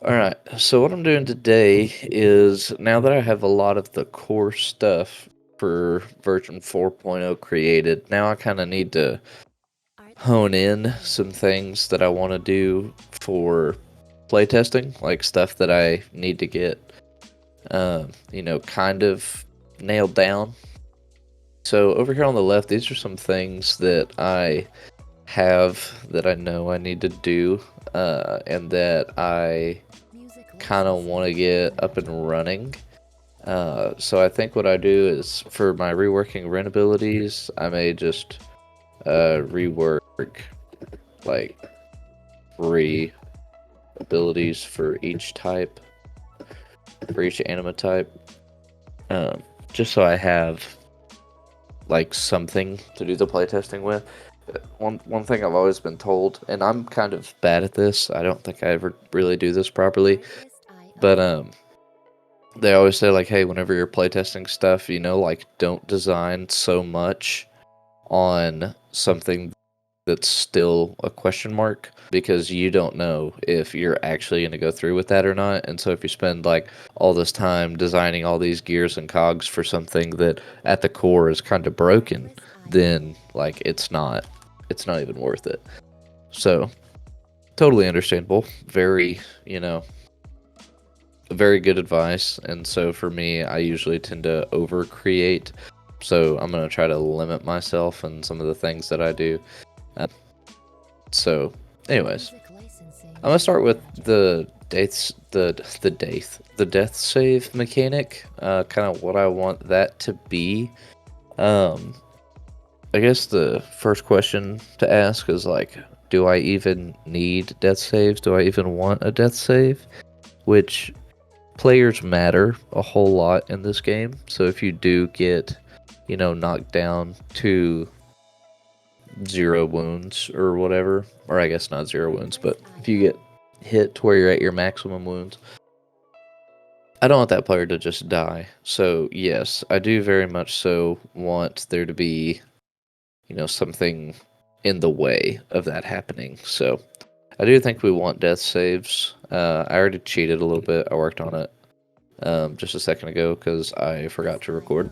Alright, so what I'm doing today is now that I have a lot of the core stuff for version 4.0 created, now I kind of need to hone in some things that I want to do for playtesting, like stuff that I need to get, kind of nailed down. So over here on the left, these are some things that I have that I know I need to do, and that I kind of want to get up and running. So I think what I do is for my reworking rent abilities, I may just rework like 3 abilities for each type, for each anima type, um, just so I have like something to do the playtesting with. One thing I've always been told, and I'm kind of bad at this. I don't think I ever really do this properly, but they always say like, hey, whenever you're playtesting stuff, like don't design so much on something that's still a question mark because you don't know if you're actually going to go through with that or not. And so if you spend like all this time designing all these gears and cogs for something that at the core is kind of broken, then like it's not even worth it. So totally understandable. Very, very good advice. And so for me, I usually tend to over create. So I'm going to try to limit myself and some of the things that I do. Uh, so, anyways, I'm gonna start with the death save mechanic. Kind of what I want that to be. Um, I guess the first question to ask is like, do I even need death saves? Do I even want a death save? Which players matter a whole lot in this game. So if you do get, knocked down to 0 wounds or whatever, or I guess not 0 wounds, but if you get hit to where you're at your maximum wounds, I don't want that player to just die. So yes, I do very much so want there to be, something in the way of that happening. So I do think we want death saves. I already cheated a little bit. I worked on it just a second ago because I forgot to record.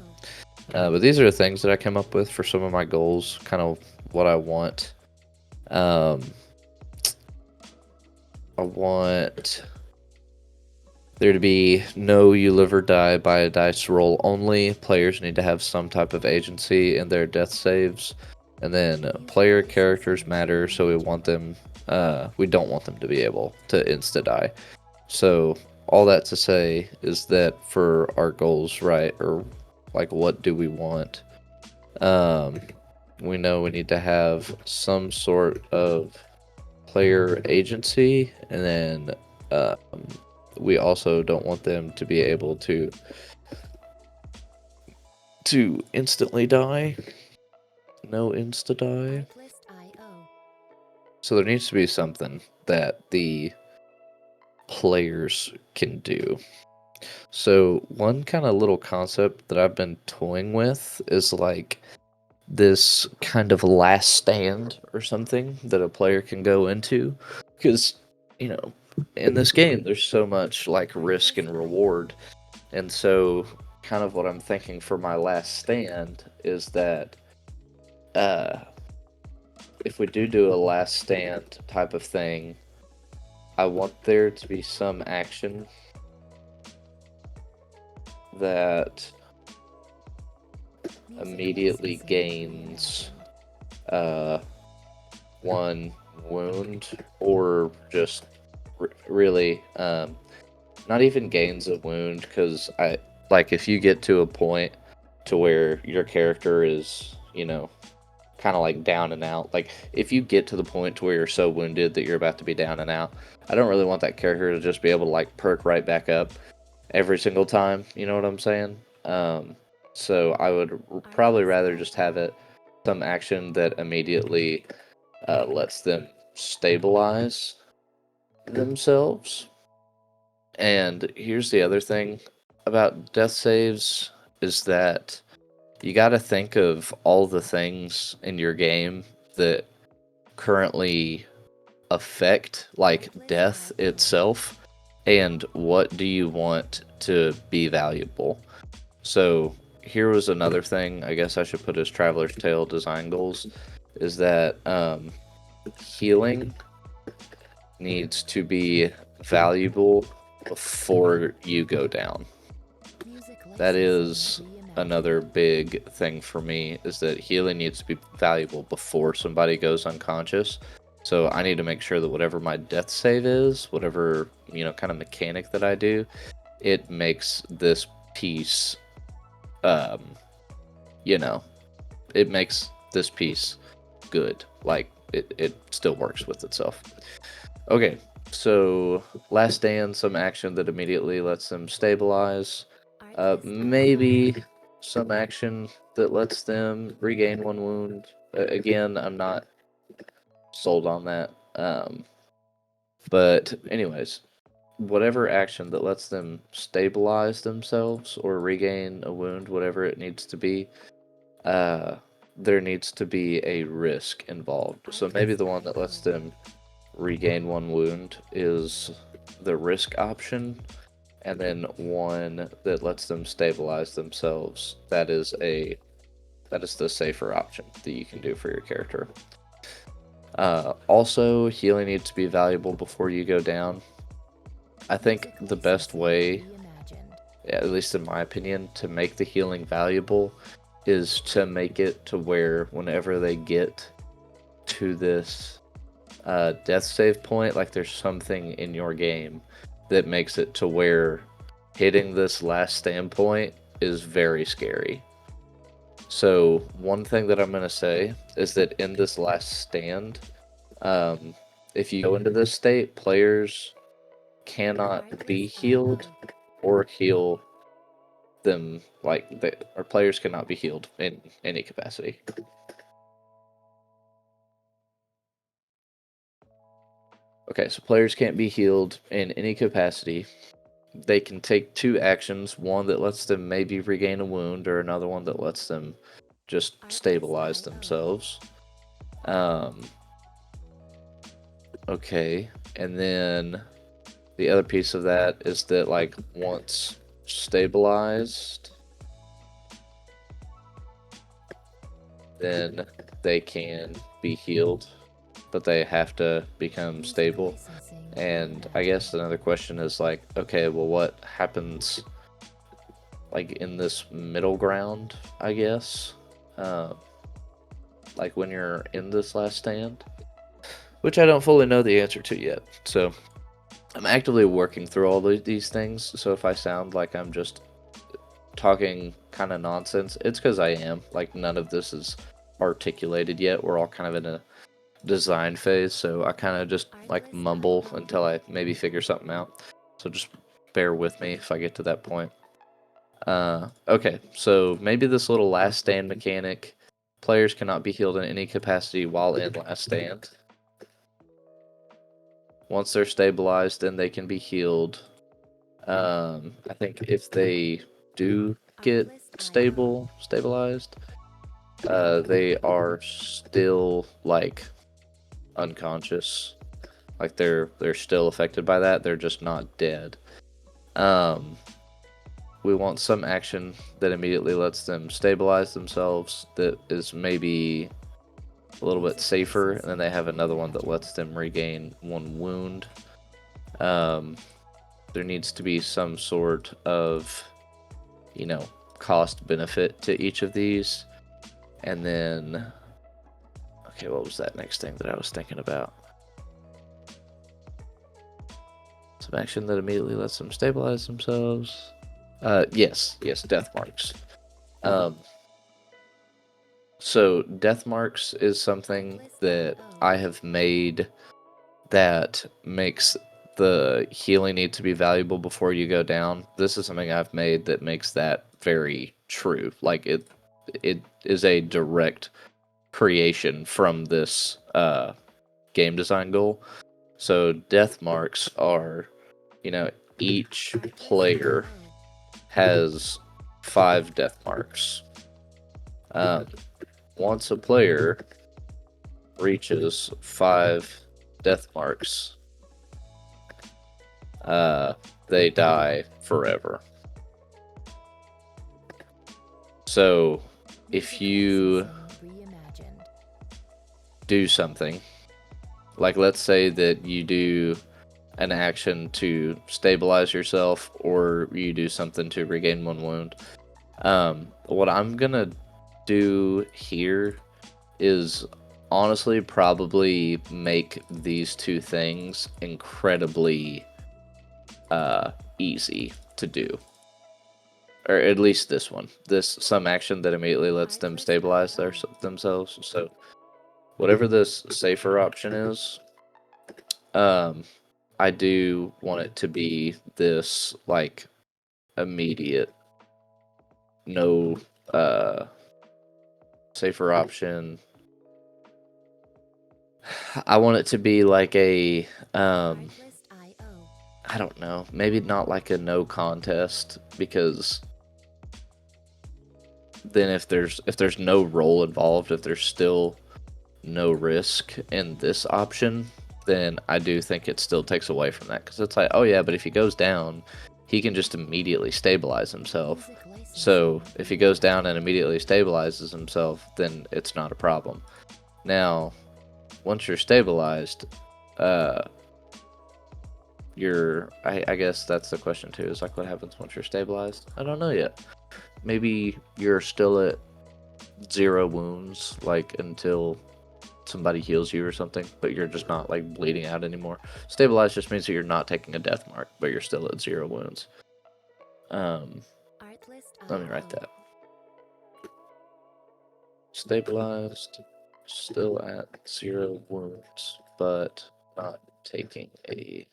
But these are the things that I came up with for some of my goals, kind of what I want. Um, I want there to be no you live or die by a dice roll only. Players need to have some type of agency in their death saves. And then player characters matter, so we don't want them to be able to insta die. So all that to say is that for our goals, right, or like what do we want? Um, we know we need to have some sort of player agency, and then we also don't want them to be able to instantly die. No insta die. So there needs to be something that the players can do. So one kind of little concept that I've been toying with is like this kind of last stand or something that a player can go into, because you know in this game there's so much like risk and reward. And so kind of what I'm thinking for my last stand is that uh if we do a last stand type of thing, I want there to be some action that immediately gains uh 1 wound, or just really not even gains a wound, because I like if you get to a point to where your character is, kind of like down and out. Like if you get to the point to where you're so wounded that you're about to be down and out, I don't really want that character to just be able to like perk right back up every single time. You know what I'm saying? So I would probably rather just have it some action that immediately lets them stabilize themselves. And here's the other thing about death saves is that you got to think of all the things in your game that currently affect like death itself. and what do you want to be valuable. So here was another thing I guess I should put as Traveler's Tale design goals, is that healing needs to be valuable before you go down. That is another big thing for me, is that healing needs to be valuable before somebody goes unconscious. So I need to make sure that whatever my death save is, whatever, kind of mechanic that I do, it makes this piece, um, you know, it makes this piece good. Like, it still works with itself. Okay, so last stand, some action that immediately lets them stabilize. Maybe some action that lets them regain one wound. Again, I'm not sold on that. But anyways, whatever action that lets them stabilize themselves or regain a wound, whatever it needs to be, there needs to be a risk involved. So maybe the one that lets them regain one wound is the risk option, and then one that lets them stabilize themselves, that is the safer option that you can do for your character. Also, healing needs to be valuable before you go down. I think the best way, at least in my opinion, to make the healing valuable is to make it to where whenever they get to this death save point, like there's something in your game that makes it to where hitting this last stand point is very scary. So one thing that I'm going to say is that in this last stand, if you go into this state, players cannot be healed or heal them, or players cannot be healed in any capacity. Okay, so players can't be healed in any capacity. They can take two actions, one that lets them maybe regain a wound, or another one that lets them just stabilize themselves. Okay, and then the other piece of that is that, like, once stabilized, then they can be healed, but they have to become stable. And I guess another question is, like, okay, well, what happens, like, in this middle ground, I guess? Like, when you're in this last stand? Which I don't fully know the answer to yet. So I'm actively working through all these things. So if I sound like I'm just talking kind of nonsense, it's because I am. Like, none of this is articulated yet. We're all kind of in a design phase, so I kind of just like mumble until I maybe figure something out. So just bear with me if I get to that point. Okay, so maybe this little last stand mechanic. Players cannot be healed in any capacity while in last stand. Once they're stabilized, then they can be healed. I think if they do get stabilized, they are still like unconscious. Like they're still affected by that. They're just not dead. We want some action that immediately lets them stabilize themselves, that is maybe a little bit safer, and then they have another one that lets them regain one wound. There needs to be some sort of, cost benefit to each of these. And then, okay, what was that next thing that I was thinking about? Some action that immediately lets them stabilize themselves. Yes, death marks. So death marks is something that I have made that makes the healing need to be valuable before you go down. This is something I've made that makes that very true. Like it is a direct creation from this game design goal. So death marks are, each player has 5 death marks. Once a player reaches 5 death marks, they die forever. So if you do something, like let's say that you do an action to stabilize yourself, or you do something to regain 1 wound. What I'm gonna do here is honestly probably make these two things incredibly easy to do. Or at least this one. This some action that immediately lets them stabilize themselves. So whatever this safer option is, I do want it to be this like immediate, no safer option. I want it to be like a I don't know, maybe not like a no contest, because then if there's no roll involved, if there's still no risk in this option, then I do think it still takes away from that, because it's like, oh yeah, but if he goes down, he can just immediately stabilize himself. So if he goes down and immediately stabilizes himself, then it's not a problem. Now, once you're stabilized, I guess that's the question too, is like, what happens once you're stabilized? I don't know yet. Maybe you're still at 0 wounds, like until somebody heals you or something, but you're just not like bleeding out anymore. Stabilized just means that you're not taking a death mark, but you're still at 0 wounds. Let me write that. Stabilized, still at 0 wounds, but not taking a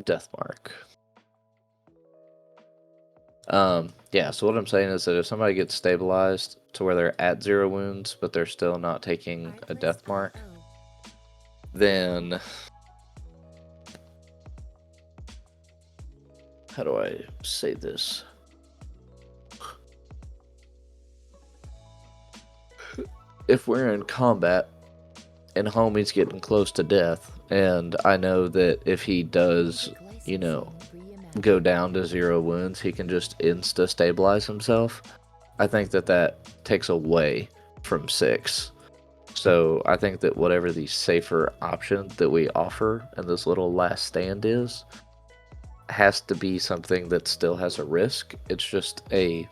death mark. Yeah, so what I'm saying is that if somebody gets stabilized to where they're at 0 wounds, but they're still not taking a death mark, then how do I say this? If we're in combat and homie's getting close to death, and I know that if he does, go down to 0 wounds, he can just insta stabilize himself, I think that takes away from 6. So I think that whatever the safer option that we offer in this little last stand is, has to be something that still has a risk. It's just a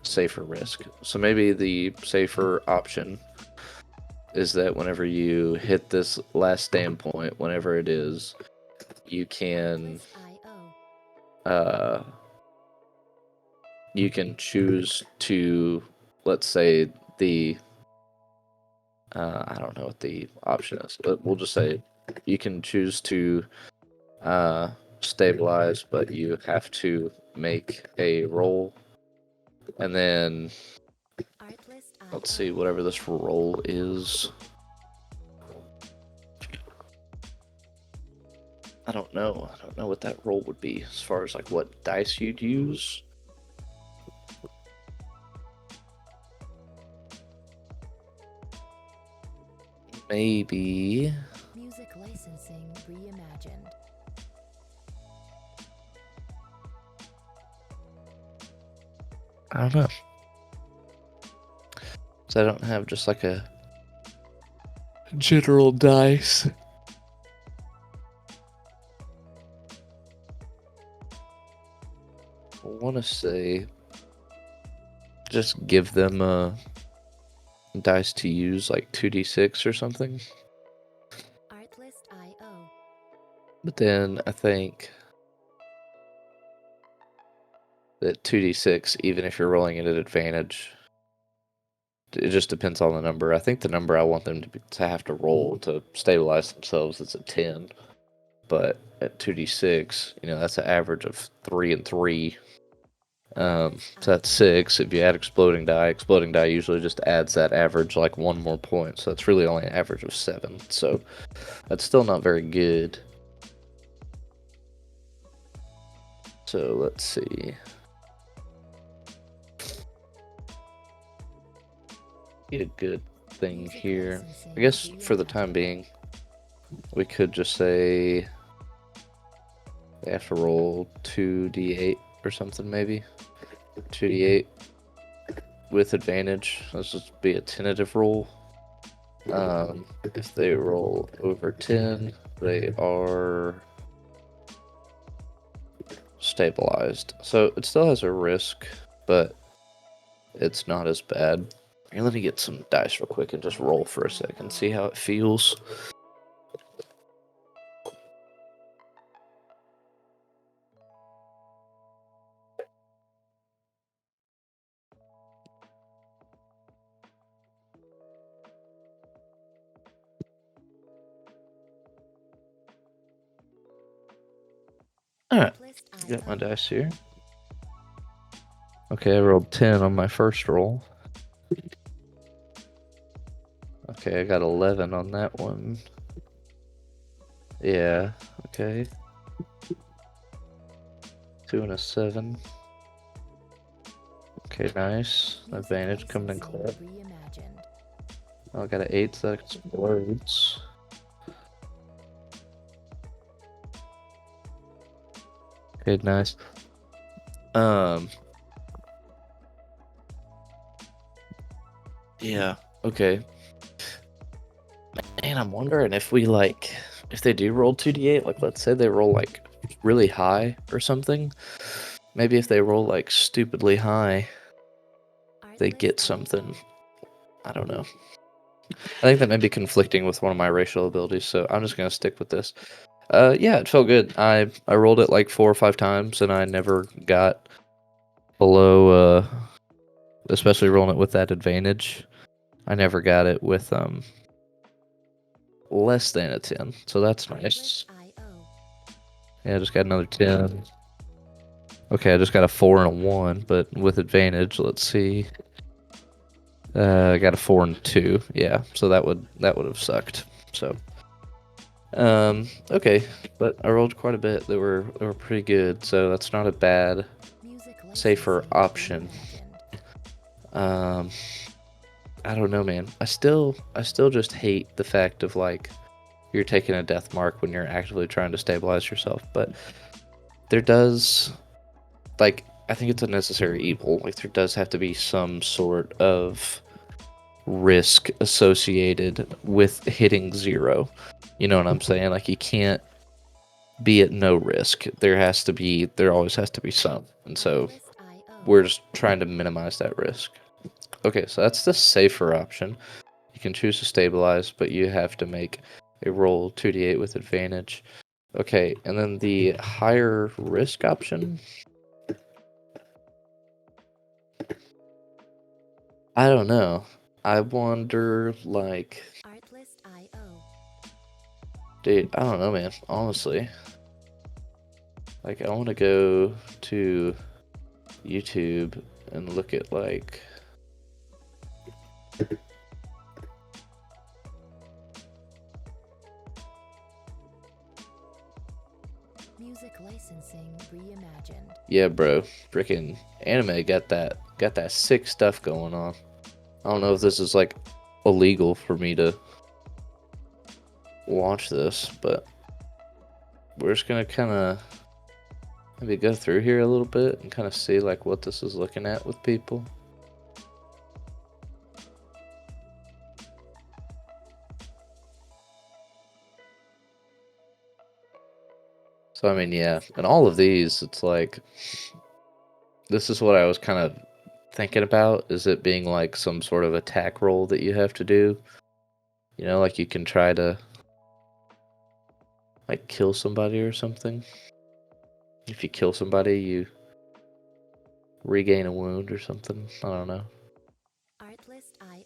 safer risk. So maybe the safer option is that whenever you hit this last stand point, whenever it is, you can choose to, let's say, the I don't know what the option is, but we'll just say you can choose to stabilize, but you have to make a roll, and then let's see, whatever this roll is. I don't know what that roll would be as far as like what dice you'd use. Maybe music licensing reimagined. I don't know. So I don't have just like a general dice. I want to say just give them a dice to use, like 2d6 or something. Artlist.io. But then I think that 2d6, even if you're rolling it at advantage, it just depends on the number. I think the number I want them to have to roll to stabilize themselves is a 10. But at 2d6, that's an average of 3 and 3. So that's 6. If you add exploding die usually just adds that average like 1 more point. So that's really only an average of 7. So that's still not very good. So let's see. Get a good thing here. I guess for the time being, we could just say They have to roll 2d8 or something, maybe 2d8 with advantage. Let's just be a tentative roll. If they roll over 10, they are stabilized. So it still has a risk, but it's not as bad. Here, let me get some dice real quick and just roll for a second, see how it feels. Alright, got my dice here. Okay, I rolled 10 on my first roll. Okay, I got 11 on that one. Yeah, okay. 2 and a 7. Okay, nice. Advantage coming in club. Oh, I got an 8, so that explodes. Okay, nice. Yeah, okay. Man, I'm wondering if we if they do roll 2d8, like let's say they roll like really high or something. Maybe if they roll like stupidly high, they get something. I don't know. I think that may be conflicting with one of my racial abilities, so I'm just gonna stick with this. Yeah, it felt good. I rolled it like 4 or 5 times, and I never got below. Especially rolling it with that advantage, I never got it with less than a 10. So that's nice. Yeah, I just got another 10. Okay, I just got a 4 and a 1, but with advantage. Let's see. I got a 4 and 2. Yeah, so that would have sucked. So. Okay, but I rolled quite a bit. They were pretty good, so that's not a bad, safer option. I don't know, man. I still just hate the fact of like you're taking a death mark when you're actively trying to stabilize yourself. But there does, like, I think it's a necessary evil. Like, there does have to be some sort of risk associated with hitting 0. You know what I'm saying? Like, you can't be at no risk. There always has to be some. And so we're just trying to minimize that risk. Okay, so that's the safer option. You can choose to stabilize, but you have to make a roll 2d8 with advantage. Okay, and then the higher risk option. I don't know. I wonder, like, dude, I don't know, man. Honestly, like, I want to go to YouTube and look at like. Music licensing reimagined. Yeah, bro. Freaking anime got that sick stuff going on. I don't know if this is like illegal for me to watch this, but we're just gonna kind of maybe go through here a little bit and kind of see like what this is looking at with people. So I mean, yeah, and all of these, it's like this is what I was kind of thinking about, is it being like some sort of attack roll that you have to do. You know, like you can try to like kill somebody or something. If you kill somebody, you regain a wound or something. I don't know. Artlist.io.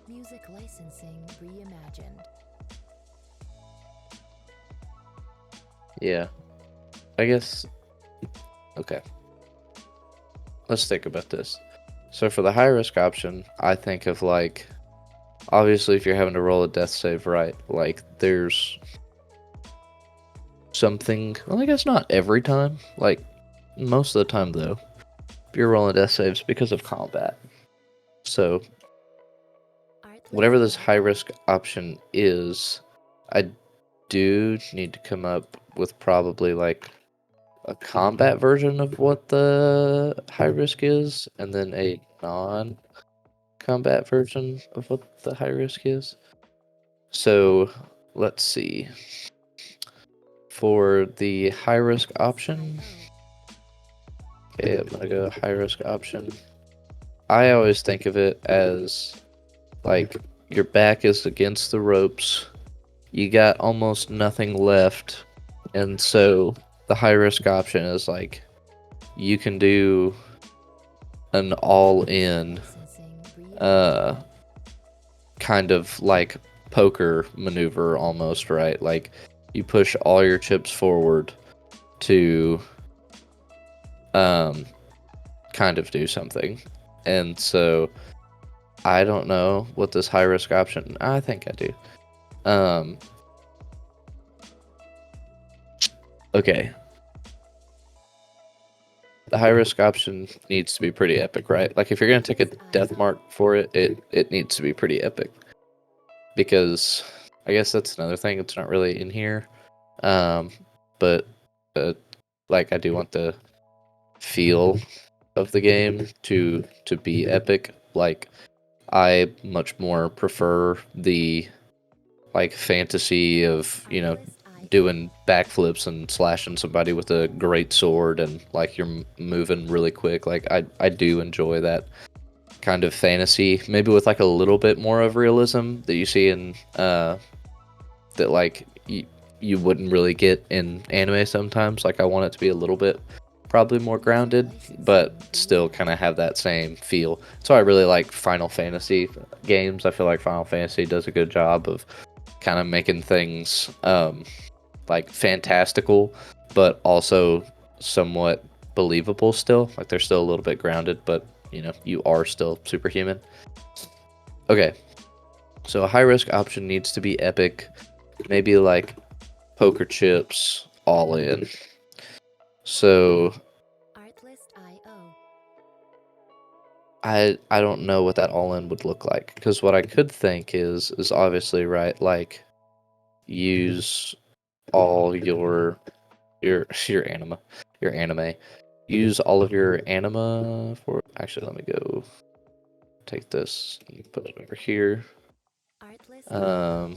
Music licensing reimagined. Yeah. I guess. Okay. Let's think about this. So for the high risk option, I think of like obviously if you're having to roll a death save, right, like there's something, well, I guess not every time, like most of the time though, you're rolling death saves because of combat. So whatever this high risk option is, I do need to come up with probably like a combat version of what the high risk is, and then a non combat version of what the high risk is. So let's see. For the high risk option, okay, I'm gonna go high risk option. I always think of it as like your back is against the ropes, you got almost nothing left, and so the high risk option is like you can do an all in uh kind of like poker maneuver almost, right? Like you push all your chips forward to um kind of do something. And so I don't know what this high risk option, I think I do. Um okay. The high risk option needs to be pretty epic, right? Like if you're gonna take a death mark for it, it needs to be pretty epic. Because I guess that's another thing. It's not really in here, um, but like I do want the feel of the game to be epic. Like I much more prefer the like fantasy of doing backflips and slashing somebody with a great sword and like you're moving really quick. Like I do enjoy that kind of fantasy, maybe with like a little bit more of realism that you see in that like you wouldn't really get in anime sometimes. Like I want it to be a little bit probably more grounded, but still kind of have that same feel. So I really like Final Fantasy games. I feel like Final Fantasy does a good job of kind of making things like fantastical, but also somewhat believable still. Like they're still a little bit grounded, but you are still superhuman. Okay, so a high risk option needs to be epic, maybe like poker chips all in. So I don't know what that all in would look like, because what I could think is obviously, right, like use all your anime. Use all of your anima for, actually let me go take this and put it over here. Um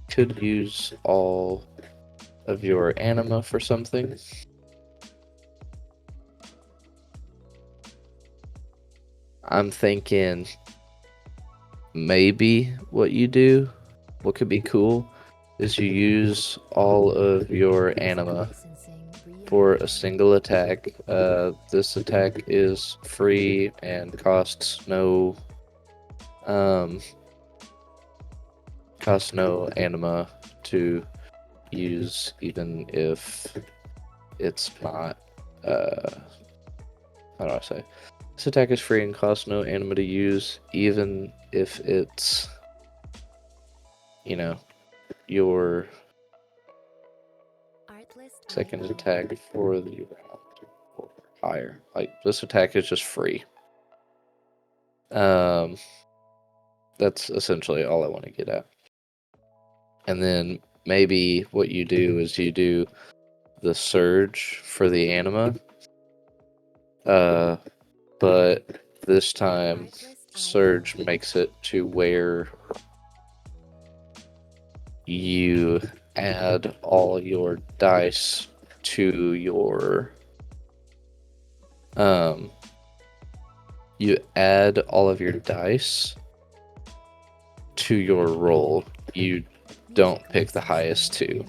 could use all of your anima for something. I'm thinking maybe what you do, what could be cool, is you use all of your anima for a single attack. This attack is free and um, costs no anima to use, even if it's not. How do I say? This attack is free and costs no anima to use, even if it's, your second attack for the round or higher. Like this attack is just free. Um, that's essentially all I want to get at. And then maybe what you do is you do the surge for the anima. But this time surge makes it to where you add all your dice to your you add all of your dice to your roll. You don't pick the highest two.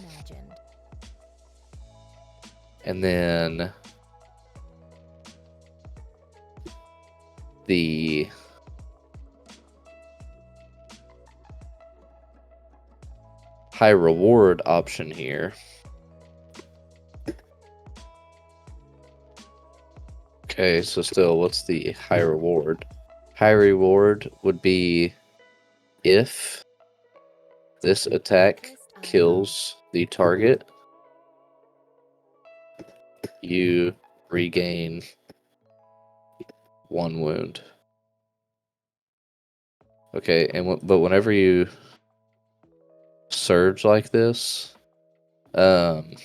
And then the high reward option here. Okay, so still, what's the high reward? High reward would be if this attack kills the target, you regain 1 wound. Okay, but whenever you surge like this, Artlist.io.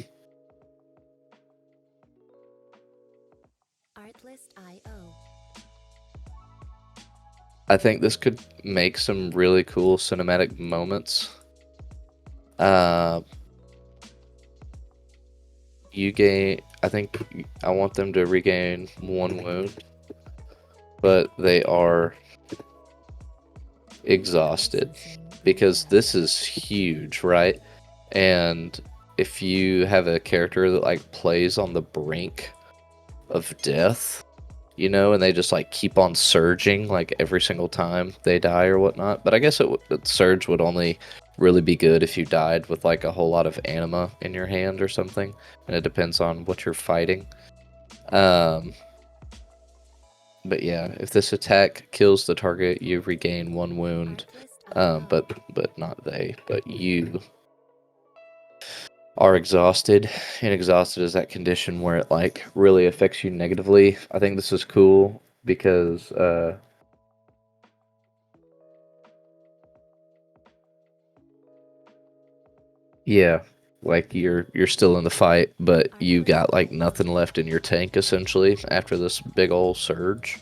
I think this could make some really cool cinematic moments. You gain. I want them to regain 1 wound, but they are exhausted because this is huge, right? And if you have a character that like plays on the brink of death, you know, and they just like keep on surging like every single time they die or whatnot. But I guess surge would only really be good if you died with like a whole lot of anima in your hand or something, and it depends on what you're fighting. But yeah, if this attack kills the target, you regain 1 wound. But not they, but you are exhausted, and exhausted is that condition where it like really affects you negatively. I think this is cool because yeah, like you're still in the fight, but you got like nothing left in your tank essentially after this big ol' surge.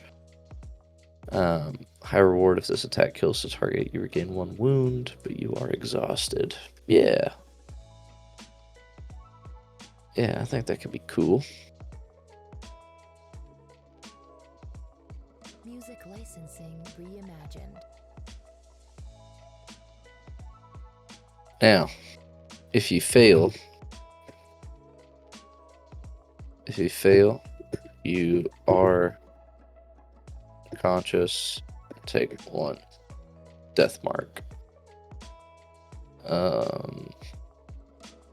High reward if this attack kills the target, you regain 1 wound, but you are exhausted. Yeah. Yeah, I think that could be cool. Music licensing reimagined. Now, if you fail, you are conscious, take 1 death mark.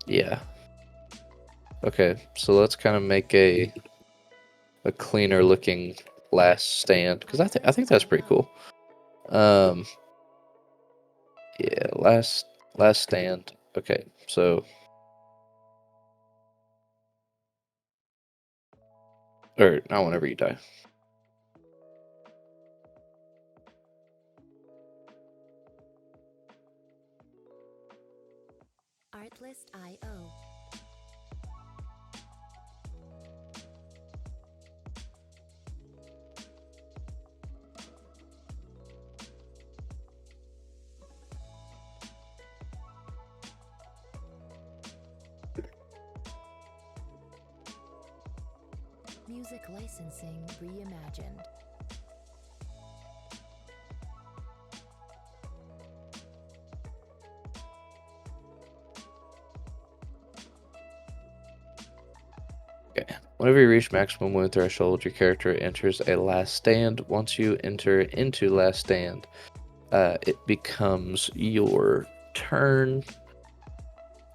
Yeah. Okay, so let's kind of make a cleaner looking last stand because I think that's pretty cool. Yeah, last stand. Okay, so or not whenever you die. Artlist.io. Music licensing reimagined. Okay. Whenever you reach maximum wound threshold, your character enters a last stand. Once you enter into last stand, it becomes your turn.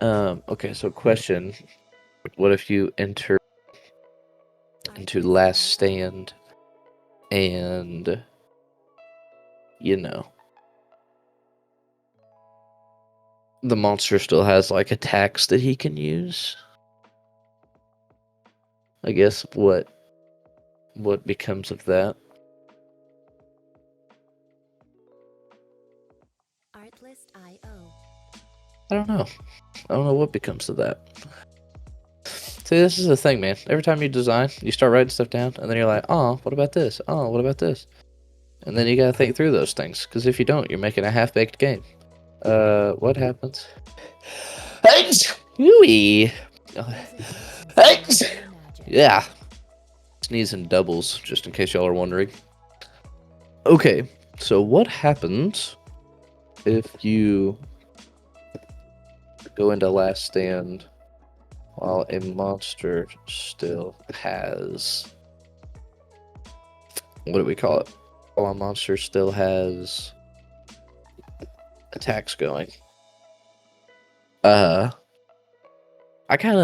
Okay, so question. What if you enter into last stand and, you know, the monster still has like attacks that he can use? I guess what becomes of that? Artlist.io. I don't know. I don't know what becomes of that. See, this is the thing, man. Every time you design, you start writing stuff down, and then you're like, oh, what about this? Oh, what about this? And then you gotta think through those things, because if you don't, you're making a half-baked game. What happens? Eggs! Ooey! Eggs! Yeah. Sneezing doubles, just in case y'all are wondering. Okay, so what happens if you go into last stand while a monster still has... What do we call it? While a monster still has attacks going. I kind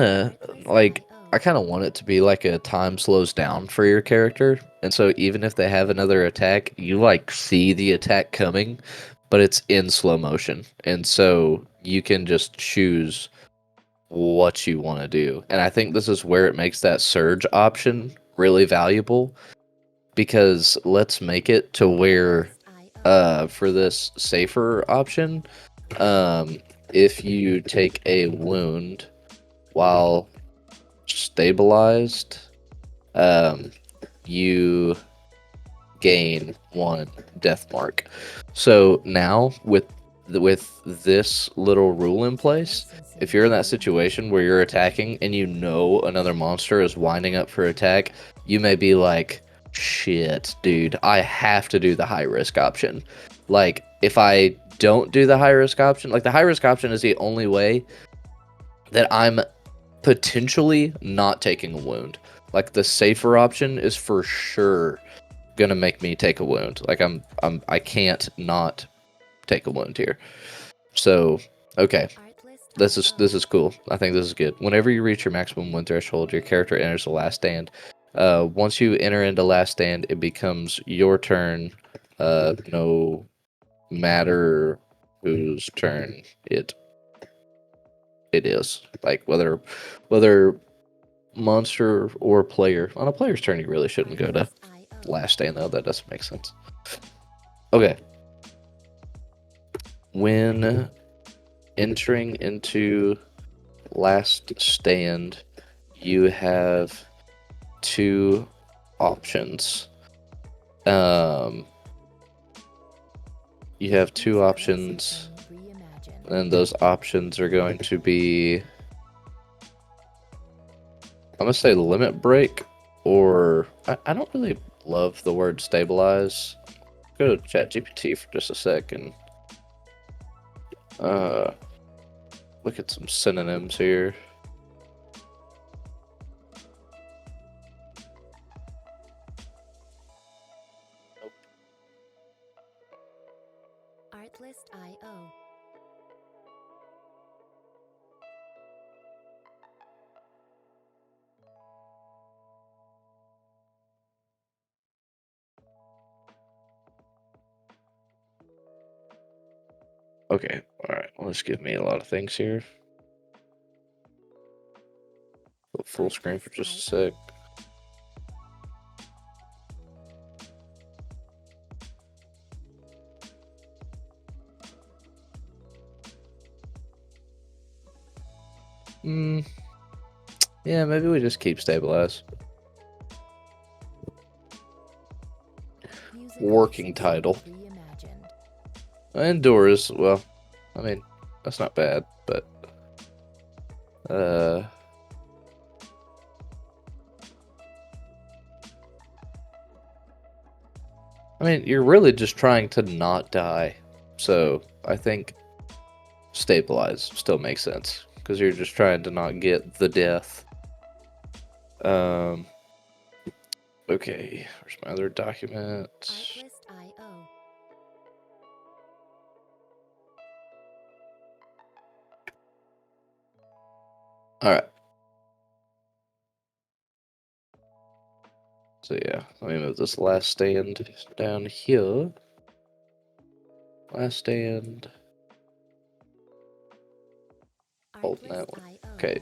of want it to be like a time slows down for your character, and so even if they have another attack, you like see the attack coming, but it's in slow motion. And so you can just choose what you want to do. And I think this is where it makes that surge option really valuable, because let's make it to where for this safer option, um, if you take a wound while stabilized, you gain 1 death mark. So now with this little rule in place, if you're in that situation where you're attacking and you know another monster is winding up for attack, you may be like, shit, dude, I have to do the high risk option. Like, if I don't do the high risk option, like the high risk option is the only way that I'm potentially not taking a wound. Like the safer option is for sure gonna make me take a wound. Like I can't not take a wound here. So okay, this is cool. I think this is good. Whenever you reach your maximum wound threshold, your character enters the last stand. Once you enter into last stand, it becomes your turn. No matter whose turn it is. Like whether monster or player. On a player's turn, you really shouldn't go to last stand though. That doesn't make sense. Okay. When entering into last stand, you have 2 options. You have 2 options, and those options are going to be, I'm gonna say limit break, or I don't really love the word stabilize. Go to ChatGPT for just a second. Look at some synonyms here. Artlist.io. Okay, all right. Well, this gives me a lot of things here. Go full screen for just a sec. Yeah, maybe we just keep stabilize. Working title. Indoors, well, I mean, that's not bad, but I mean, you're really just trying to not die. So, I think stabilize still makes sense, because you're just trying to not get the death. Okay, where's my other document? Artlist.io. Alright. So yeah, let me move this last stand down here. Last stand. Hold that one. Okay.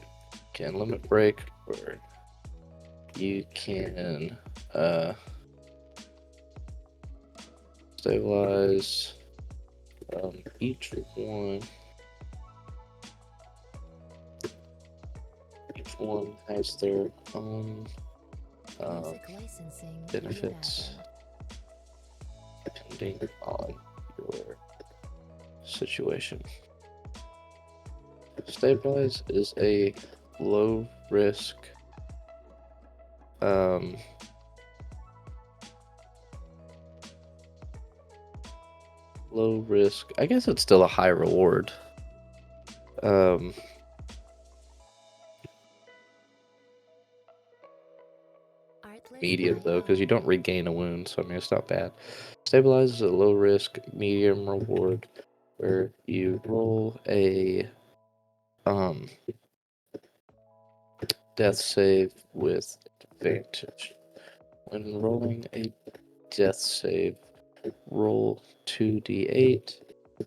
Can limit break, or you can stabilize each one. Each one has their own benefits depending on your situation. Stabilize is a low risk low risk. I guess it's still a high reward. Medium though, because you don't regain a wound, so I mean it's not bad. Stabilize is a low risk, medium reward, where you roll a death save with advantage. When rolling a death save, roll 2d8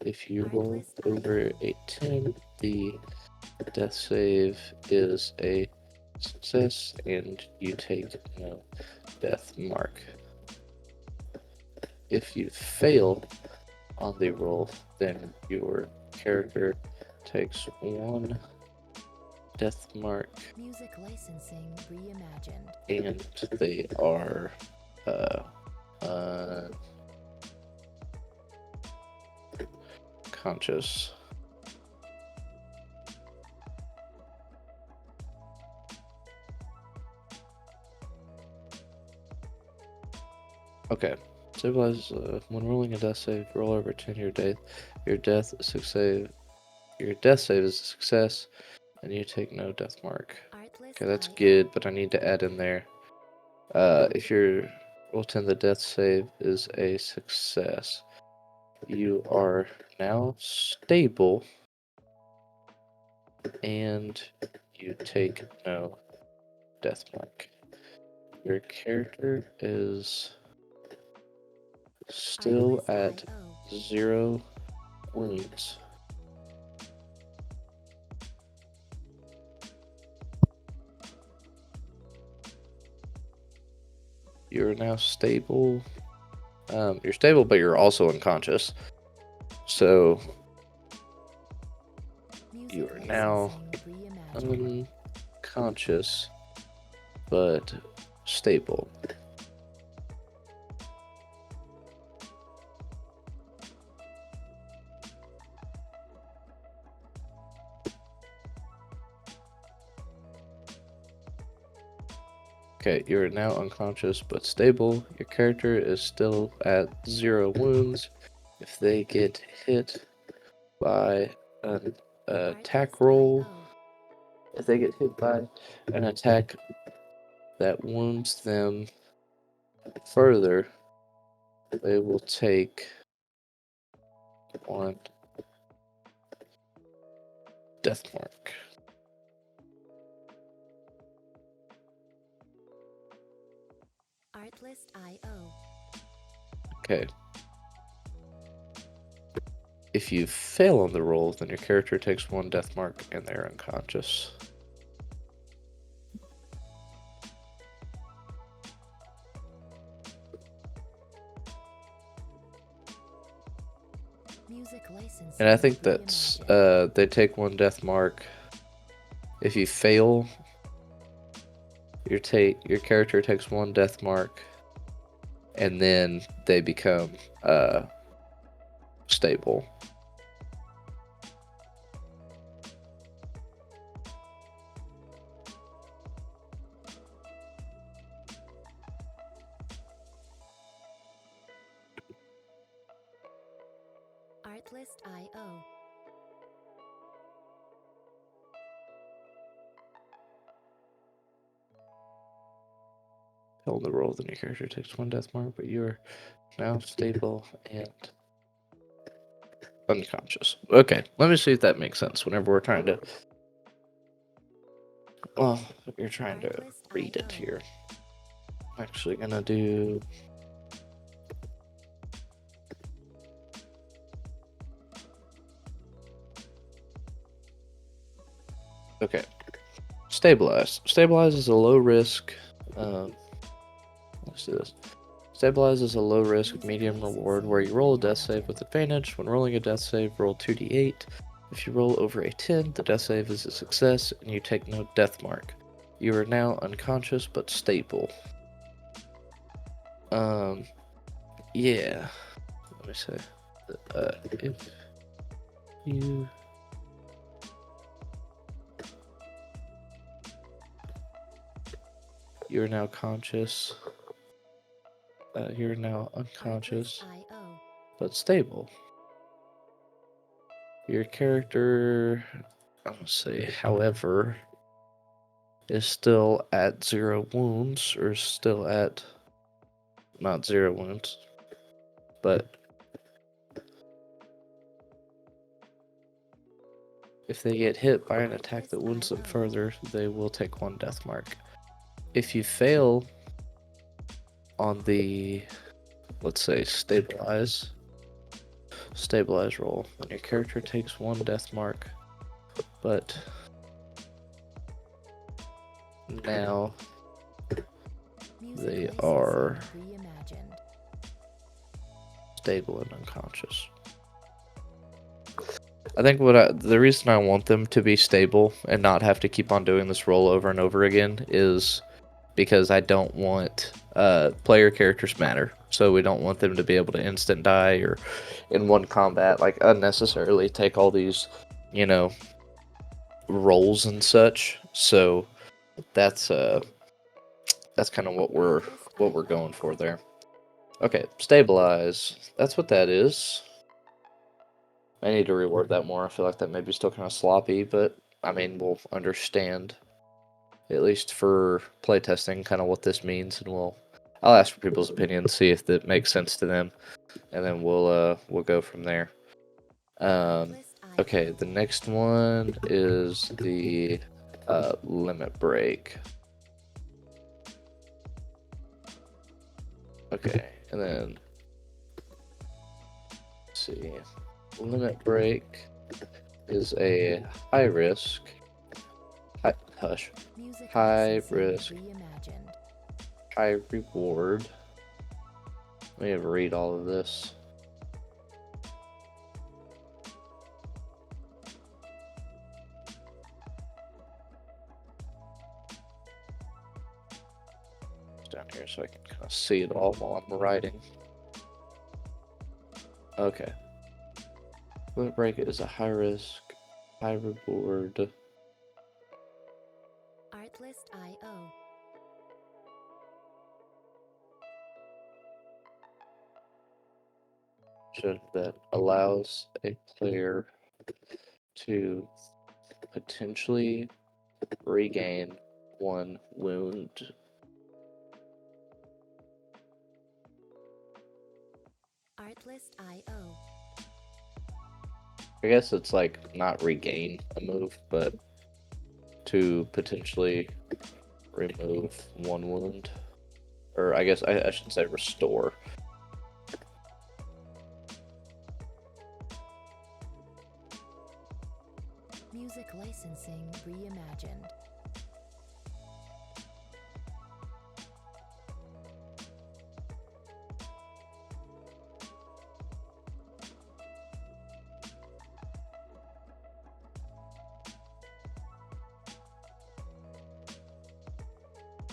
If you roll over a 10, the death save is a success and you take no death mark. If you fail on the roll, then your character takes 1 death mark. Music licensing reimagined. And they are conscious. Okay. Stabilize when rolling a death save, roll over 10 your death. Your death save is a success, and you take no death mark. Okay, that's good, but I need to add in there. If your roll 10 the death save is a success, you are now stable, and you take no death mark. Your character is still at 0 wounds. You're now stable. You're stable, but you're also unconscious. So you are now unconscious, but stable. Okay, you're now unconscious but stable. Your character is still at 0 wounds. If they get hit by an attack roll, if they get hit by an attack that wounds them further, they will take 1 death mark. Artlist.io. Okay. If you fail on the roll, then your character takes 1 death mark and they're unconscious. And I think that's they take 1 death mark. If you fail, your character takes 1 death mark, and then they become stable. Artlist.io. Fail the roll, then your character takes 1 death mark, but you're now stable and unconscious. Okay, let me see if that makes sense whenever we're trying to... Well, you're trying to read it here. I'm actually gonna do... Okay. Stabilize. Stabilize is a low risk... let's do this. Stabilize is a low risk, medium reward where you roll a death save with advantage. When rolling a death save, roll 2d8. If you roll over a 10, the death save is a success and you take no death mark. You are now unconscious but stable. Yeah. Let me say. If you... You're now conscious. You're now unconscious but stable. Your character, I'm gonna say, however, is still at 0 wounds, or still at not 0 wounds, but if they get hit by an attack that wounds them further, they will take 1 death mark. If you fail on the, let's say, stabilize, stabilize roll. When your character takes 1 death mark, but now Music they licensing are reimagined. stable and unconscious. I think the reason I want them to be stable and not have to keep on doing this roll over and over again is because I don't want player characters matter. So we don't want them to be able to instant die or in one combat like unnecessarily take all these, you know, rolls and such. So that's kind of what we're going for there. Okay, stabilize. That's what that is. I need to reword that more. I feel like that may be still kind of sloppy, but I mean, we'll understand, at least for playtesting, kind of what this means, and I'll ask for people's opinions, see if that makes sense to them, and then we'll go from there. Okay, the next one is the limit break. Okay, and then let's see, limit break is a high risk, high risk, Reimagined. high reward. Let me read all of this. It's down here so I can kind of see it all while I'm writing. Okay. Limit break is a high risk, high reward. Artlist.io. That allows a player to potentially regain 1 wound. Artlist.io. I guess it's like not regain a move, but to potentially remove 1 wound. Or I guess I should say restore. Music licensing reimagined.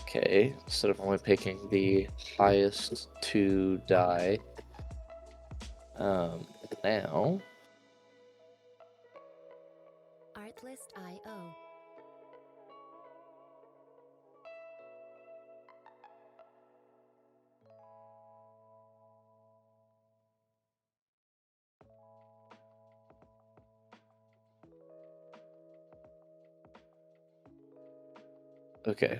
Okay, instead of only picking the highest 2 die, now Artlist.io. okay.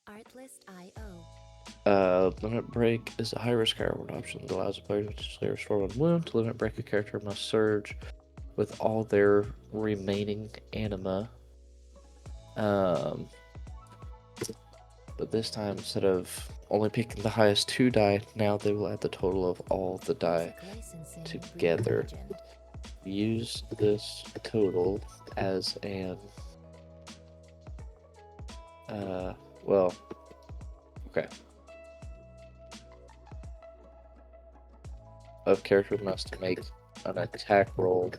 Artlist.io. Limit break is a high risk high reward option that allows a player to potentially restore 1 wound. To limit break, a character must surge with all their remaining anima. But this time, instead of only picking the highest 2 die, now they will add the total of all the die together. Use this total as an well, okay. Of characters must make an attack roll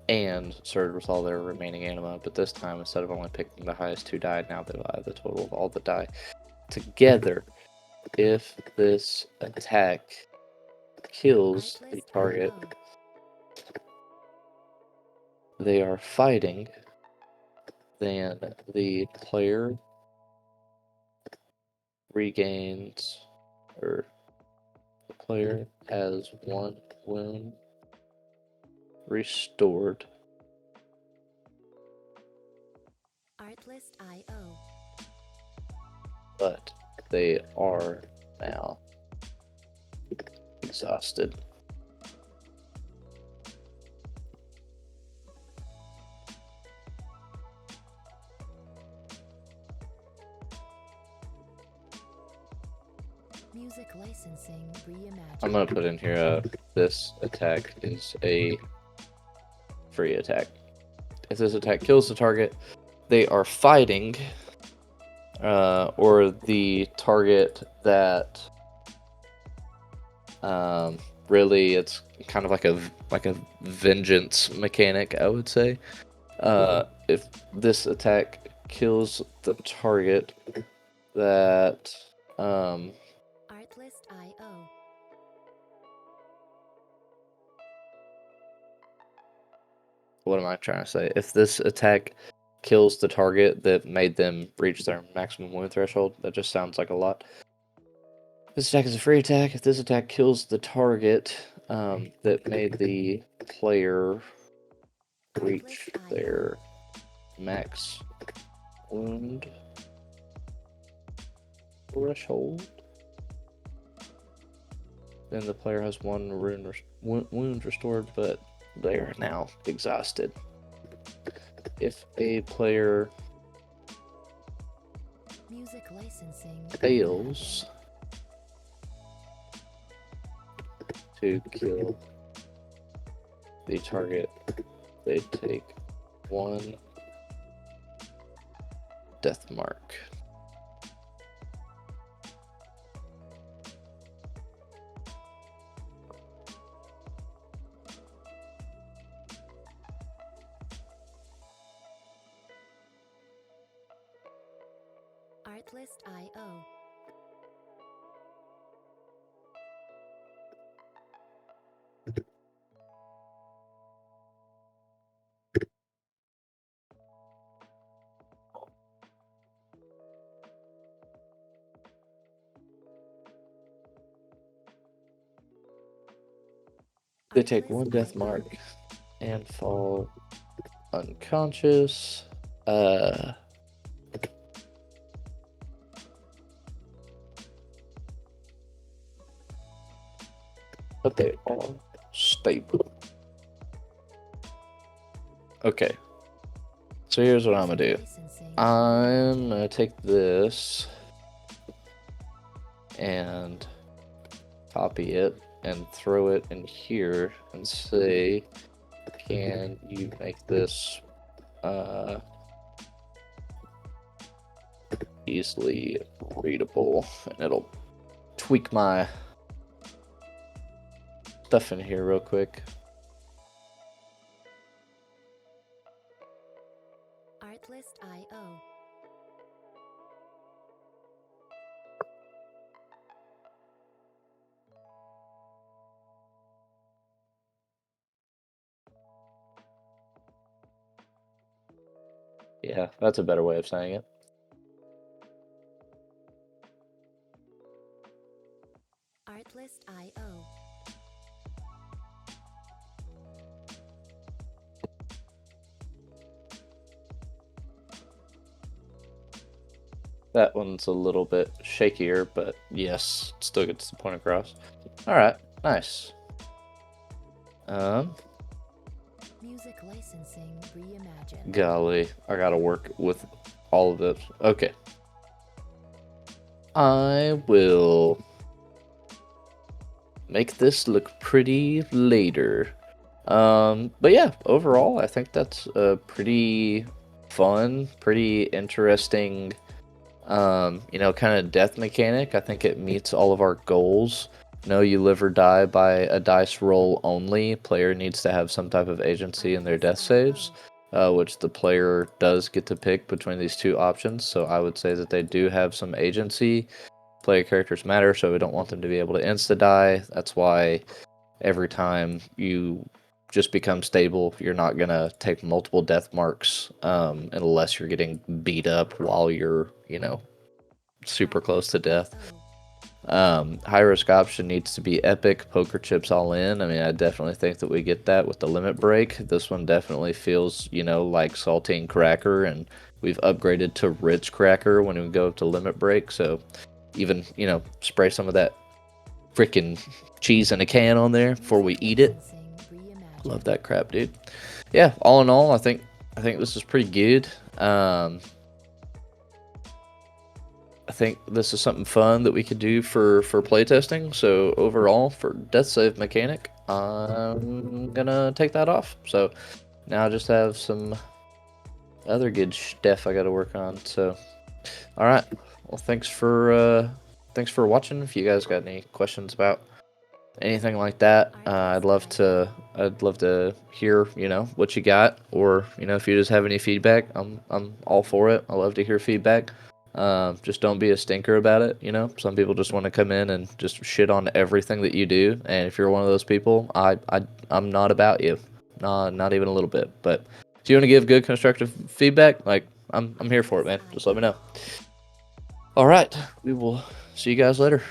and surge with all their remaining anima, but this time, instead of only picking the highest 2 die, now they will add the total of all the die together. If this attack kills the target they are fighting, then the player regains, or the player has 1 wound restored. Artlist.io. But they are now exhausted. Music licensing reimagined. I'm gonna put in here this attack is a free attack. If this attack kills the target they are fighting, or the target that really it's kind of like a vengeance mechanic, I would say. If this attack kills the target that Artlist.io. what am I trying to say? If this attack kills the target that made them reach their maximum wound threshold, that just sounds like a lot. This attack is a free attack. If this attack kills the target that made the player reach their max wound threshold, then the player has one wound restored, but they are now exhausted. If a player Music licensing fails to kill the target, they take one death mark. Artlist.io. They take one death mark and fall unconscious. But they are stable. Okay. So here's what I'm gonna do. I'm gonna take this and copy it and throw it in here and say, can you make this easily readable? And it'll tweak my stuff in here real quick. Artlist.io. Yeah, that's a better way of saying it. Artlist.io. That one's a little bit shakier, but yes, still gets the point across. Alright, nice. Music licensing reimagined. Golly, I gotta work with all of it. Okay. I will make this look pretty later. But yeah, overall, I think that's a pretty fun, pretty interesting, kind of death mechanic. I think it meets all of our goals. No, you live or die by a dice roll only. Player needs to have some type of agency in their death saves, which the player does get to pick between these two options. So I would say that they do have some agency. Player characters matter, so we don't want them to be able to insta-die. That's why every time you just become stable, you're not going to take multiple death marks unless you're getting beat up while you're, super close to death. High risk option needs to be epic, poker chips all in. I mean, I definitely think that we get that with the limit break. This one definitely feels, like saltine cracker, and we've upgraded to rich cracker when we go to limit break. So even, spray some of that freaking cheese in a can on there before we eat it. Love that crap, dude. Yeah, all in all, I think this is pretty good. I think this is something fun that we could do for playtesting. So overall, for death save mechanic, I'm gonna take that off. So now I just have some other good stuff I got to work on. So, all right. Well, thanks for watching. If you guys got any questions about anything like that, I'd love to hear what you got, or if you just have any feedback, I'm all for it. I love to hear feedback. Just don't be a stinker about it. Some people just want to come in and just shit on everything that you do, and if you're one of those people, I'm not about you, not even a little bit. But if you want to give good constructive feedback, like I'm here for it, man. Just let me know. All right, we will see you guys later.